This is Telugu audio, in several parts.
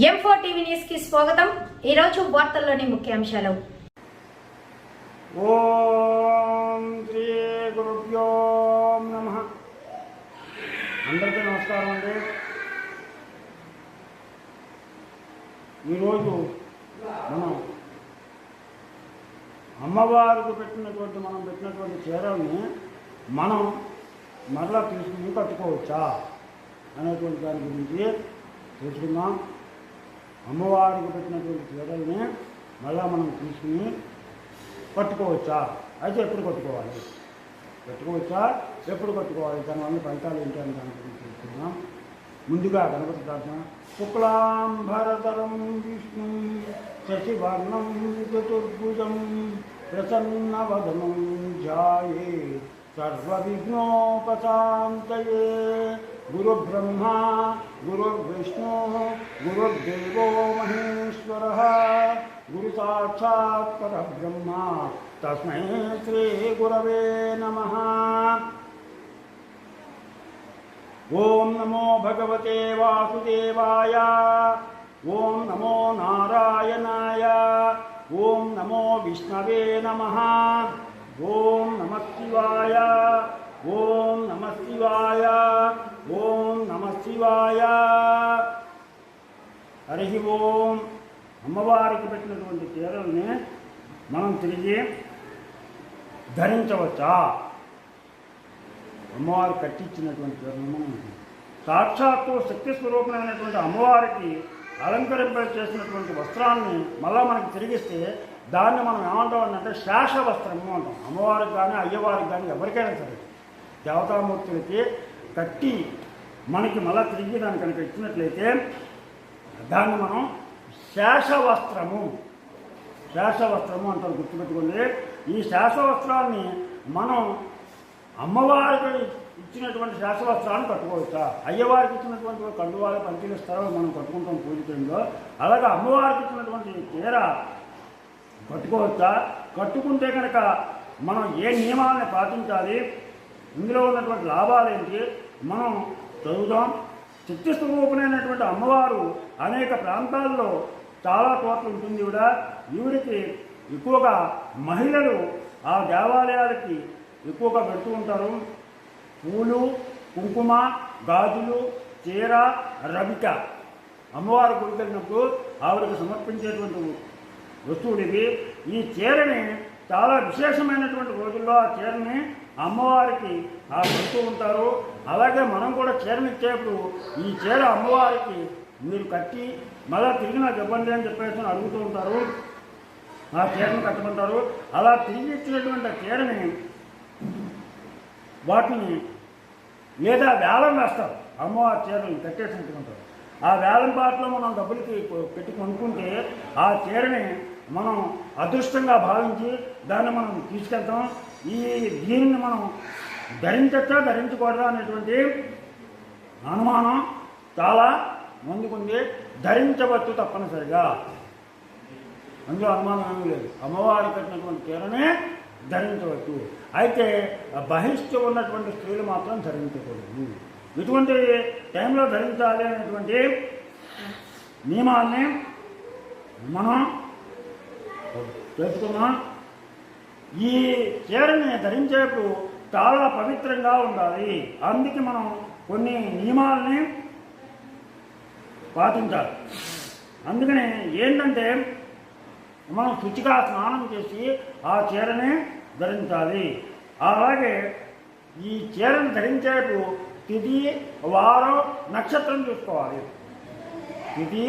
M4 టీవీ న్యూస్ కి స్వాగతం. ఈ రోజు వార్తల్లోని ముఖ్యాంశాలు. ఓం శ్రీ గురుభ్యో నమః. అందరికీ నమస్కారం అండి. ఈరోజు మనం అమ్మవారికి పెట్టినటువంటి చీరల్ని మనం మరలా తీసుకుని కట్టుకోవచ్చా అనేటువంటి దాని గురించి తెలుసుకుందాం. అమ్మవారికి పెట్టినటువంటి చీరల్ని మళ్ళా మనం తీసుకుని కట్టుకోవచ్చా, అయితే ఎప్పుడు కట్టుకోవాలి, ఎప్పుడు కట్టుకోవాలి, దానివల్ల ఫలితాలు ఏంటి అని దాని గురించి తెలుసుకుందాం. ముందుగా గణపతి ప్రార్థన. శుక్లాంబరధరం విష్ణు శశివర్ణం చతుర్భుజం ప్రసన్నవదనం ధ్యాయే సర్వవిఘ్నోపశాంతయే. గురుబ్రహ్మా గురుర్విష్ణు గురుర్దేవో మహేశ్వరః గురు సాక్షాత్ పరబ్రహ్మ తస్మై శ్రీ గురవే నమః. ఓం నమో భగవతే వాసుదేవాయ. ఓం నమో నారాయణాయ. ఓం నమో విష్ణవే నమః. ఓం నమః శివాయ. ఓం నమః శివాయ. ఓం నమః శివాయ. హరి ఓం. అమ్మవారికి పెట్టినటువంటి చీరల్ని మనం తిరిగి ధరించవచ్చా? అమ్మవారికి కట్టించినటువంటి చీరలు మనం సాక్షాత్తు శక్తి స్వరూపమైనటువంటి అమ్మవారికి అలంకరింప చేసినటువంటి వస్త్రాన్ని మళ్ళా మనకి తిరిగిస్తే దాన్ని మనం ఏమంటాం అంటే శేష వస్త్రము అంటాం. అమ్మవారికి కానీ అయ్యవారికి కానీ ఎవరికైనా సరే దేవతామూర్తులకి కట్టి మనకి మళ్ళా తిరిగి దాన్ని కనుక ఇచ్చినట్లయితే దాన్ని మనం శేషవస్త్రము అంటారు. గుర్తుపెట్టుకోండి. ఈ శేషవస్త్రాన్ని మనం అమ్మవారికి ఇచ్చినటువంటి శేషవస్త్రాన్ని కట్టుకోవచ్చా? అయ్యవారికి ఇచ్చినటువంటి కండువాలు పంచులు ఇస్తారో మనం కట్టుకుంటాం పూజ టైంలో, అలాగే అమ్మవారికి ఇచ్చినటువంటి చీర కట్టుకోవచ్చా? కట్టుకుంటే కనుక మనం ఏ నియమాలను పాటించాలి, ఇందులో ఉన్నటువంటి లాభాలు ఏంటి మనం చదువుదాం. శక్తి స్వరూపమైనటువంటి అమ్మవారు అనేక ప్రాంతాల్లో చాలా చోట్ల ఉంటుంది. ఈవిడికి ఎక్కువగా మహిళలు ఆ దేవాలయాలకి ఎక్కువగా పెడుతూ ఉంటారు. పూలు, కుంకుమ, గాజులు, చీర, రవిక అమ్మవారి గుడికి వెళ్ళినప్పుడు ఆవిడకి సమర్పించేటువంటి వస్తువులు ఇవి. ఈ చీరని చాలా విశేషమైనటువంటి రోజుల్లో ఆ చీరని అమ్మవారికి పెడుతూ ఉంటారు. అలాగే మనం కూడా చీరని ఇచ్చేప్పుడు ఈ చీర అమ్మవారికి మీరు కట్టి మళ్ళా తిరిగి నాకు ఇవ్వండి అని చెప్పేసి అడుగుతూ ఉంటారు. ఆ చీరను కట్టమంటారు. అలా తిరిగి ఇచ్చినటువంటి ఆ చీరని వాటిని లేదా వేలం వేస్తారు. అమ్మవారి చీరని కట్టేసి ఉంటుకుంటారు. ఆ వేలం పాటలో మనం డబ్బులకి పెట్టి కొనుక్కుంటే ఆ చీరని మనం అదృష్టంగా భావించి దాన్ని మనం తీసుకెళ్తాం. దీనిని మనం ధరించచ్చా ధరించకూడదా అనేటువంటి అనుమానం చాలా మందికి ఉంది. ధరించవచ్చు తప్పనిసరిగా, అందులో అనుమానం ఏమీ లేదు. అమ్మవారి కట్టినటువంటి చీరనే ధరించవచ్చు. అయితే బహిష్టు ఉన్నటువంటి స్త్రీలు మాత్రం ధరించకూడదు. ఇటువంటి టైంలో ధరించాలి అనేటువంటి నియమాన్ని మనం తెలుసుకున్నాం. ఈ చీరని ధరించేప్పుడు చాలా పవిత్రంగా ఉండాలి. అందుకే మనం కొన్ని నియమాలని పాటించాలి. అందుకని ఏంటంటే మనం శుచిగా స్నానం చేసి ఆ చీరని ధరించాలి. అలాగే ఈ చీరను ధరించేప్పుడు తిథి, వారం, నక్షత్రం చూసుకోవాలి. తిథి,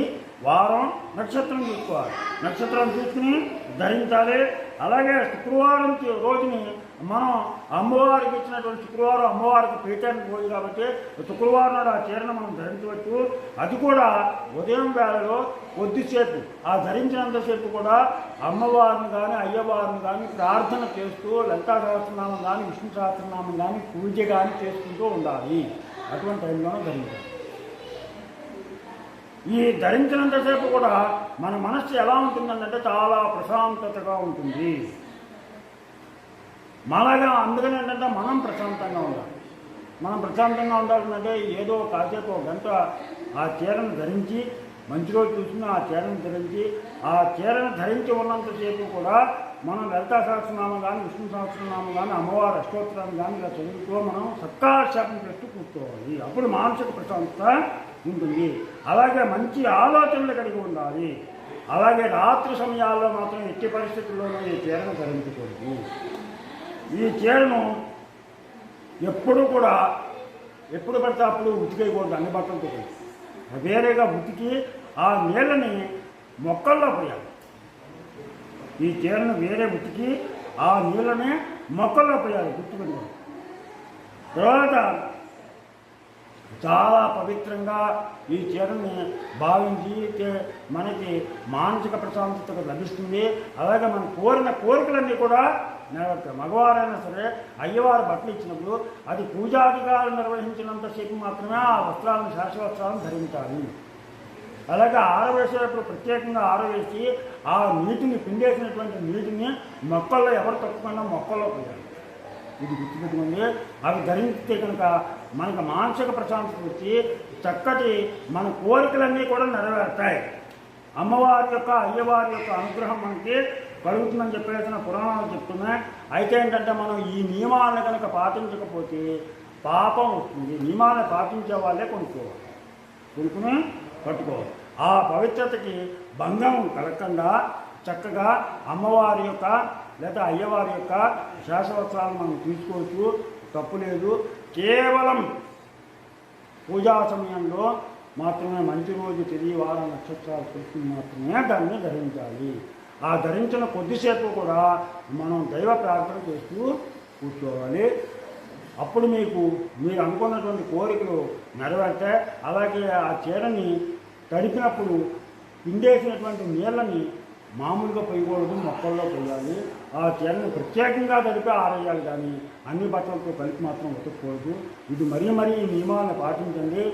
వారం, నక్షత్రం చూసుకోవాలి. నక్షత్రం చూసుకుని ధరించాలి. అలాగే శుక్రవారం రోజుని మనం అమ్మవారికి ఇచ్చినటువంటి శుక్రవారం అమ్మవారికి పీఠానికి పోయి కాబట్టి శుక్రవారం నాడు ఆ చీరను మనం ధరించవచ్చు. అది కూడా ఉదయం వేళలో కొద్దిసేపు ఆ ధరించినంతసేపు కూడా అమ్మవారిని కానీ అయ్యవారిని కానీ ప్రార్థన చేస్తూ లలితా సహస్రనామం కానీ విష్ణు సహస్రనామం కానీ పూజ కానీ చేసుకుంటూ ఉండాలి. అటువంటి టైంలోనే ధరించాలి. ఈ ధరించినంతసేపు కూడా మన మనస్సు ఎలా ఉంటుందంటే చాలా ప్రశాంతతగా ఉంటుంది. మనగా అందుకని ఏంటంటే మనం ప్రశాంతంగా ఉండాలి. మనం ప్రశాంతంగా ఉండాలంటే ఏదో కాసేపు ఒక గంట ఆ చీరను ధరించి మంచి రోజు చూసుకుని ఆ చీరను ధరించి ఆ చీరను ధరించి ఉన్నంతసేపు కూడా మనం లలితా సహస్రనామం కానీ విష్ణు సహస్రనామం కానీ అమ్మవారి అష్టోత్తరాన్ని కానీ ఇలా చదువుతూ మనం సత్కారక్షేపం చేస్తూ కూర్చోవాలి. అప్పుడు మానసిక ప్రశాంతత ఉంటుంది. అలాగే మంచి ఆలోచనలు కలిగి ఉండాలి. అలాగే రాత్రి సమయాల్లో మాత్రం ఎట్టి పరిస్థితుల్లోనూ ఈ చీరను ధరించకూడదు. ఈ చీరను ఎప్పుడు కూడా ఎప్పుడు పడితే అప్పుడు ఉతికేయకూడదు. అన్ని బట్టలతో వేరేగా ఉతికి ఆ నీళ్ళని మొక్కల్లో పోయాలి. ఈ చీరను వేరే ఉతికి ఆ నీళ్ళని మొక్కల్లో పోయాలి. గుర్తుపెట్టుకోండి. తర్వాత చాలా పవిత్రంగా ఈ చీరని భావించి మనకి మానసిక ప్రశాంతత లభిస్తుంది. అలాగే మనం కోరిన కోరికలన్నీ కూడా నెరవేరుతాయి. మగవారైనా సరే అయ్యవారు బట్టలు ఇచ్చినప్పుడు అది పూజాధికారులు నిర్వహించినంతసేపు మాత్రమే ఆ వస్త్రాలను శాశ్వస్త్రాలను ధరించాలి. అలాగే ఆరవేసేటప్పుడు ప్రత్యేకంగా ఆరవేసి ఆ నీటిని పిండేసినటువంటి నీటిని మొక్కల్లో ఎవరు తప్పకుండా మొక్కల్లో పోయాలి. ఇది గుర్తుపెట్టుకుంది. అవి ధరిస్తే కనుక మనకు మానసిక ప్రశాంతత వచ్చి చక్కటి మన కోరికలన్నీ కూడా నెరవేరుతాయి. అమ్మవారి యొక్క అయ్యవారి యొక్క అనుగ్రహం మనకి కలుగుతుందని చెప్పేసిన పురాణాలు చెప్తున్నాయి. అయితే ఏంటంటే మనం ఈ నియమాలను కనుక పాటించకపోతే పాపం వస్తుంది. నియమాలను పాటించే వాళ్ళే కొనుక్కుని పట్టుకోవాలి. ఆ పవిత్రతకి భంగం కలగకుండా చక్కగా అమ్మవారి యొక్క లేదా అయ్యవారి యొక్క శాశ్వతాలను మనం తీసుకోవచ్చు. తప్పు లేదు. కేవలం పూజా సమయంలో మాత్రమే మంచి రోజు తిరిగి వార నక్షత్రాలు చూసుకుని మాత్రమే దాన్ని ధరించాలి. ఆ ధరించిన కొద్దిసేపు కూడా మనం దైవ ప్రార్థన చేస్తూ కూర్చోవాలి. అప్పుడు మీరు అనుకున్నటువంటి కోరికలు నెరవేరుతాయి. అలాగే ఆ చీరని తడిపినప్పుడు పిండేసినటువంటి నీళ్ళని మామూలుగా పోయకూడదు, మొక్కల్లో పోయాలి. ఆ చీరని ప్రత్యేకంగా తడిపి ఆరేయాలి, కానీ అన్ని బట్టలతో కలిపి మాత్రం ఉతకూడదు. ఇది మరీ ఈ నియమాలను పాటించండి.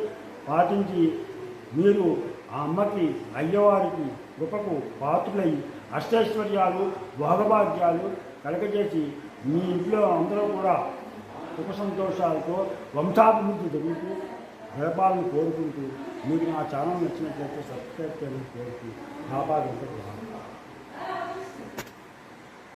పాటించి మీరు ఆ అమ్మకి అయ్యవారికి కృపకు పాత్రులై అష్టైశ్వర్యాలు భోగభాగ్యాలు కలగజేసి మీ ఇంట్లో అందరూ కూడా సుఖ సంతోషాలతో వంశాభివృద్ధి జరుగుతూ జరపాలని కోరుకుంటూ మీకు నా ఛానల్ నచ్చినట్లయితే సబ్స్క్రైబ్ చేయాలని కోరుతూ ఆపాదించడం